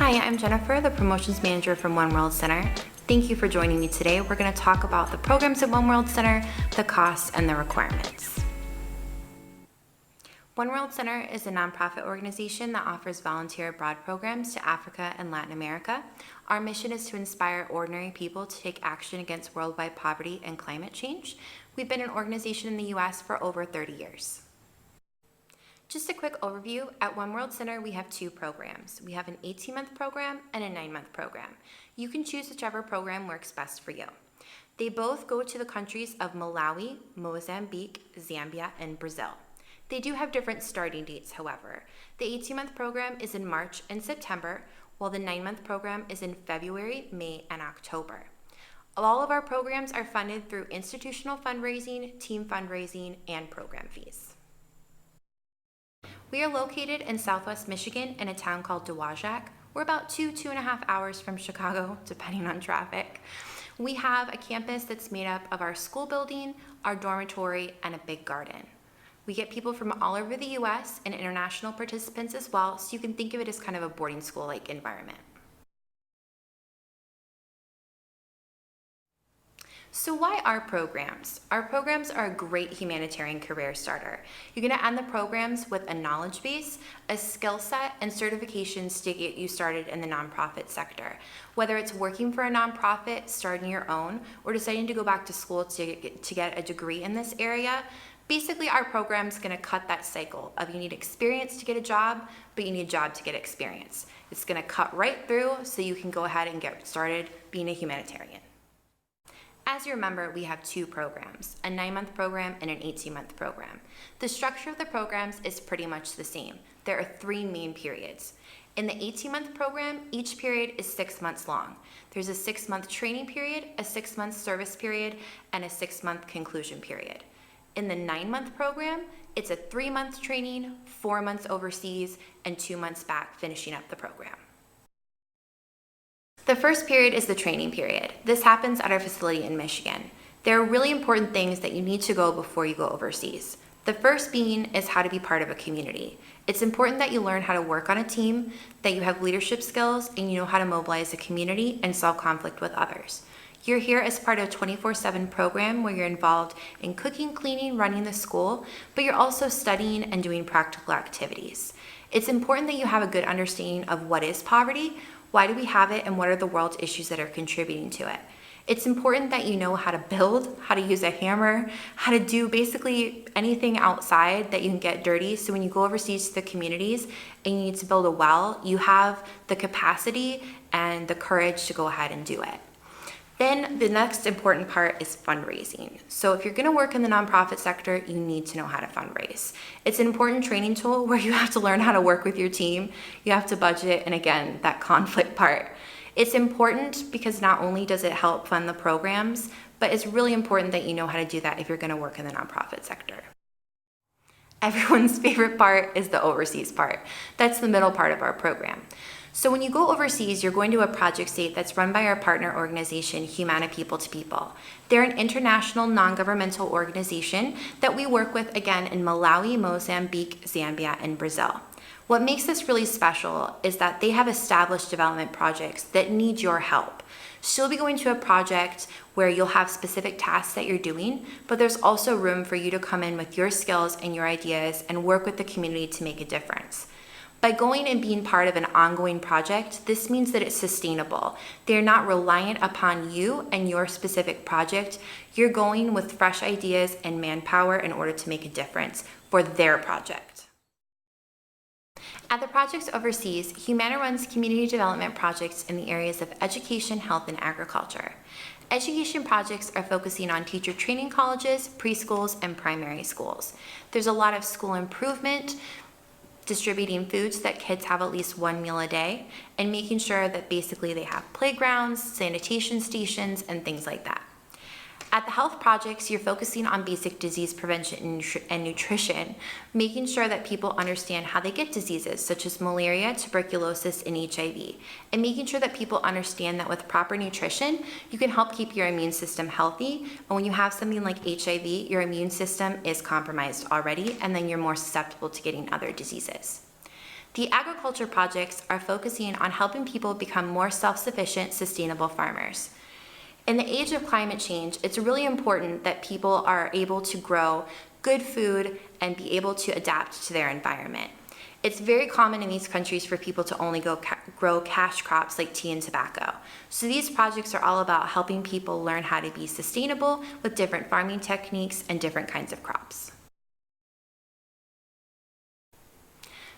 Hi, I'm Jennifer, the Promotions Manager from One World Center. Thank you for joining me today. We're going to talk about the programs at One World Center, the costs, and the requirements. One World Center is a nonprofit organization that offers volunteer abroad programs to Africa and Latin America. Our mission is to inspire ordinary people to take action against worldwide poverty and climate change. We've been an organization in the U.S. for over 30 years. Just a quick overview, at One World Center we have two programs. We have an 18-month program and a 9-month program. You can choose whichever program works best for you. They both go to the countries of Malawi, Mozambique, Zambia, and Brazil. They do have different starting dates, however. The 18-month program is in March and September, while the 9-month program is in February, May, and October. All of our programs are funded through institutional fundraising, team fundraising, and program fees. We are located in Southwest Michigan in a town called Dowagiac. We're about 2.5 hours from Chicago, depending on traffic. We have a campus that's made up of our school building, our dormitory, and a big garden. We get people from all over the US and international participants as well, so you can think of it as kind of a boarding school-like environment. So why our programs? Our programs are a great humanitarian career starter. You're going to end the programs with a knowledge base, a skill set, and certifications to get you started in the nonprofit sector. Whether it's working for a nonprofit, starting your own, or deciding to go back to school to get a degree in this area, basically our program's going to cut that cycle of you need experience to get a job, but you need a job to get experience. It's going to cut right through so you can go ahead and get started being a humanitarian. As you remember, we have two programs, a 9-month program and an 18-month program. The structure of the programs is pretty much the same. There are 3 main periods. In the 18-month program, each period is 6 months long. There's a 6-month training period, a 6-month service period, and a 6-month conclusion period. In the 9-month program, it's a 3-month training, 4 months overseas, and 2 months back finishing up the program. The first period is the training period. This happens at our facility in Michigan. There are really important things that you need to go before you go overseas. The first being is how to be part of a community. It's important that you learn how to work on a team, that you have leadership skills, and you know how to mobilize a community and solve conflict with others. You're here as part of a 24/7 program where you're involved in cooking, cleaning, running the school, but you're also studying and doing practical activities. It's important that you have a good understanding of what is poverty, why do we have it, and what are the world's issues that are contributing to it. It's important that you know how to build, how to use a hammer, how to do basically anything outside that you can get dirty. So when you go overseas to the communities and you need to build a well, you have the capacity and the courage to go ahead and do it. Then the next important part is fundraising. So if you're going to work in the nonprofit sector, you need to know how to fundraise. It's an important training tool where you have to learn how to work with your team, you have to budget, and again, that conflict part. It's important because not only does it help fund the programs, but it's really important that you know how to do that if you're going to work in the nonprofit sector. Everyone's favorite part is the overseas part. That's the middle part of our program. So when you go overseas, you're going to a project state that's run by our partner organization, Humana People to People. They're an international non-governmental organization that we work with, again, in Malawi, Mozambique, Zambia, and Brazil. What makes this really special is that they have established development projects that need your help. So you'll be going to a project where you'll have specific tasks that you're doing, but there's also room for you to come in with your skills and your ideas and work with the community to make a difference. By going and being part of an ongoing project, this means that it's sustainable. They're not reliant upon you and your specific project. You're going with fresh ideas and manpower in order to make a difference for their project. At the projects overseas, Humana runs community development projects in the areas of education, health, and agriculture. Education projects are focusing on teacher training colleges, preschools, and primary schools. There's a lot of school improvement, distributing foods that kids have at least 1 meal a day, and making sure that basically they have playgrounds, sanitation stations, and things like that. At the health projects, you're focusing on basic disease prevention and nutrition, making sure that people understand how they get diseases such as malaria, tuberculosis, and HIV, and making sure that people understand that with proper nutrition, you can help keep your immune system healthy. And when you have something like HIV, your immune system is compromised already, and then you're more susceptible to getting other diseases. The agriculture projects are focusing on helping people become more self-sufficient, sustainable farmers. In the age of climate change, it's really important that people are able to grow good food and be able to adapt to their environment. It's very common in these countries for people to only grow cash crops like tea and tobacco. So these projects are all about helping people learn how to be sustainable with different farming techniques and different kinds of crops.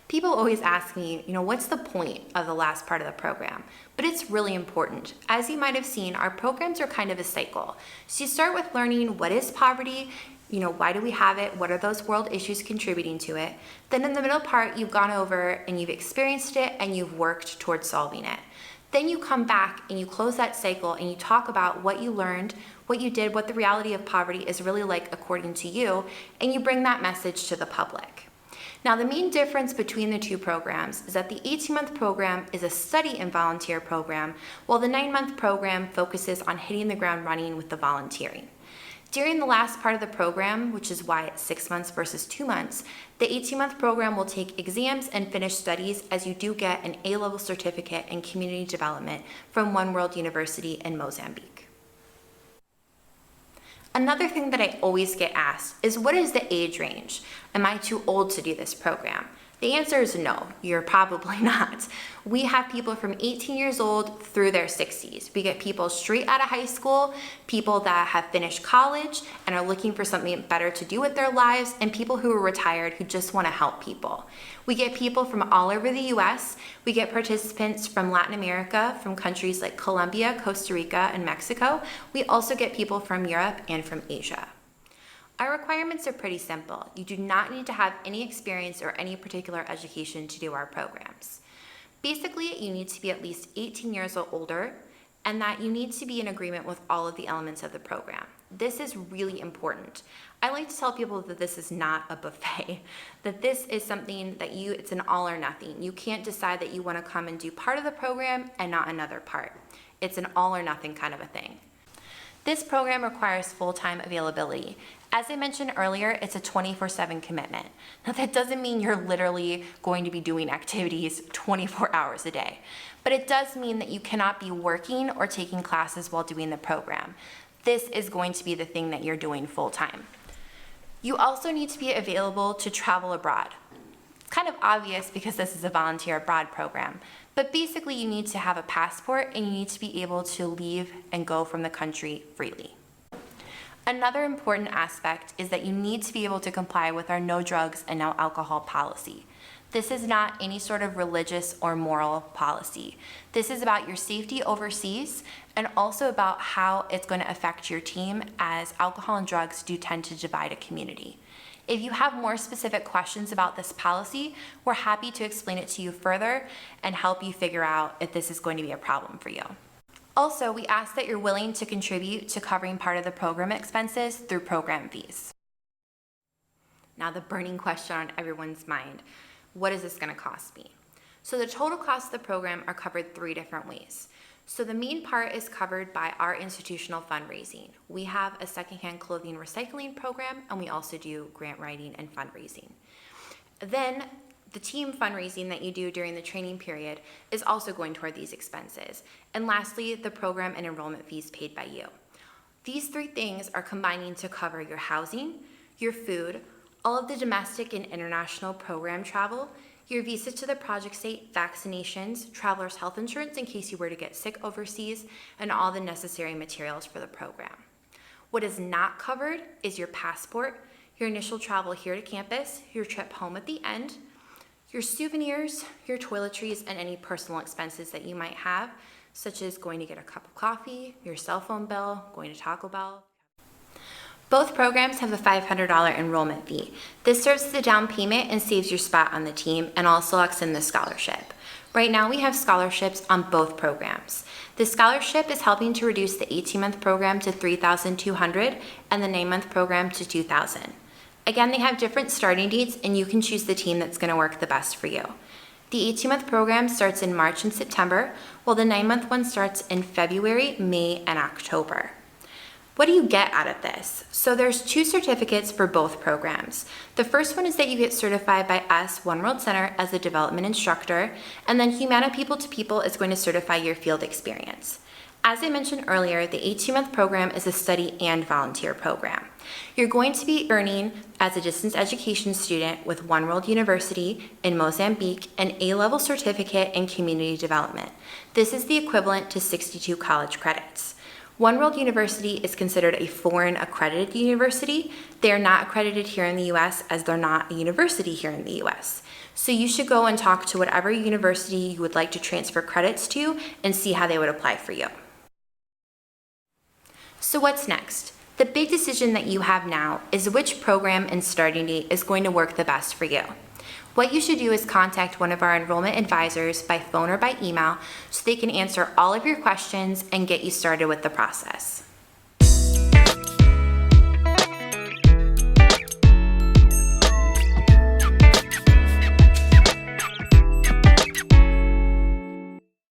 People always ask me, what's the point of the last part of the program? But it's really important. As you might have seen, our programs are kind of a cycle. So you start with learning what is poverty, why do we have it? What are those world issues contributing to it? Then in the middle part, you've gone over and you've experienced it and you've worked towards solving it. Then you come back and you close that cycle and you talk about what you learned, what you did, what the reality of poverty is really like according to you, and you bring that message to the public. Now, the main difference between the two programs is that the 18-month program is a study and volunteer program, while the 9-month program focuses on hitting the ground running with the volunteering. During the last part of the program, which is why it's 6 months versus 2 months, the 18-month program will take exams and finish studies, as you do get an A-level certificate in community development from One World University in Mozambique. Another thing that I always get asked is, what is the age range? Am I too old to do this program? The answer is no, you're probably not. We have people from 18 years old through their 60s. We get people straight out of high school, people that have finished college and are looking for something better to do with their lives, and people who are retired who just want to help people. We get people from all over the US. We get participants from Latin America, from countries like Colombia, Costa Rica, and Mexico. We also get people from Europe and from Asia. Our requirements are pretty simple. You do not need to have any experience or any particular education to do our programs. Basically, you need to be at least 18 years or older, and that you need to be in agreement with all of the elements of the program. This is really important. I like to tell people that this is not a buffet, that this is something that it's an all or nothing. You can't decide that you want to come and do part of the program and not another part. It's an all or nothing kind of a thing. This program requires full-time availability. As I mentioned earlier, it's a 24/7 commitment. Now, that doesn't mean you're literally going to be doing activities 24 hours a day, but it does mean that you cannot be working or taking classes while doing the program. This is going to be the thing that you're doing full-time. You also need to be available to travel abroad. It's kind of obvious because this is a volunteer abroad program, but basically you need to have a passport and you need to be able to leave and go from the country freely. Another important aspect is that you need to be able to comply with our no drugs and no alcohol policy. This is not any sort of religious or moral policy. This is about your safety overseas and also about how it's going to affect your team, as alcohol and drugs do tend to divide a community. If you have more specific questions about this policy, we're happy to explain it to you further and help you figure out if this is going to be a problem for you. Also, we ask that you're willing to contribute to covering part of the program expenses through program fees. Now, the burning question on everyone's mind: what is this going to cost me? So the total cost of the program are covered 3 different ways. So the main part is covered by our institutional fundraising. We have a secondhand clothing recycling program, and we also do grant writing and fundraising. Then the team fundraising that you do during the training period is also going toward these expenses. And lastly, the program and enrollment fees paid by you. These 3 things are combining to cover your housing, your food, all of the domestic and international program travel, your visa to the project state, vaccinations, traveler's health insurance in case you were to get sick overseas, and all the necessary materials for the program. What is not covered is your passport, your initial travel here to campus, your trip home at the end, your souvenirs, your toiletries, and any personal expenses that you might have, such as going to get a cup of coffee, your cell phone bill, going to Taco Bell. Both programs have a $500 enrollment fee. This serves as a down payment and saves your spot on the team, and also locks in the scholarship. Right now we have scholarships on both programs. The scholarship is helping to reduce the 18-month program to $3,200 and the 9-month program to $2,000. Again, they have different starting dates, and you can choose the team that's going to work the best for you. The 18-month program starts in March and September, while the 9-month one starts in February, May, and October. What do you get out of this? So there's 2 certificates for both programs. The first one is that you get certified by us, One World Center, as a development instructor, and then Humana People to People is going to certify your field experience. As I mentioned earlier, the 18-month program is a study and volunteer program. You're going to be earning, as a distance education student with One World University in Mozambique, an A-level certificate in community development. This is the equivalent to 62 college credits. One World University is considered a foreign accredited university. They are not accredited here in the US as they're not a university here in the US. So you should go and talk to whatever university you would like to transfer credits to and see how they would apply for you. So what's next? The big decision that you have now is which program and starting date is going to work the best for you. What you should do is contact one of our enrollment advisors by phone or by email so they can answer all of your questions and get you started with the process.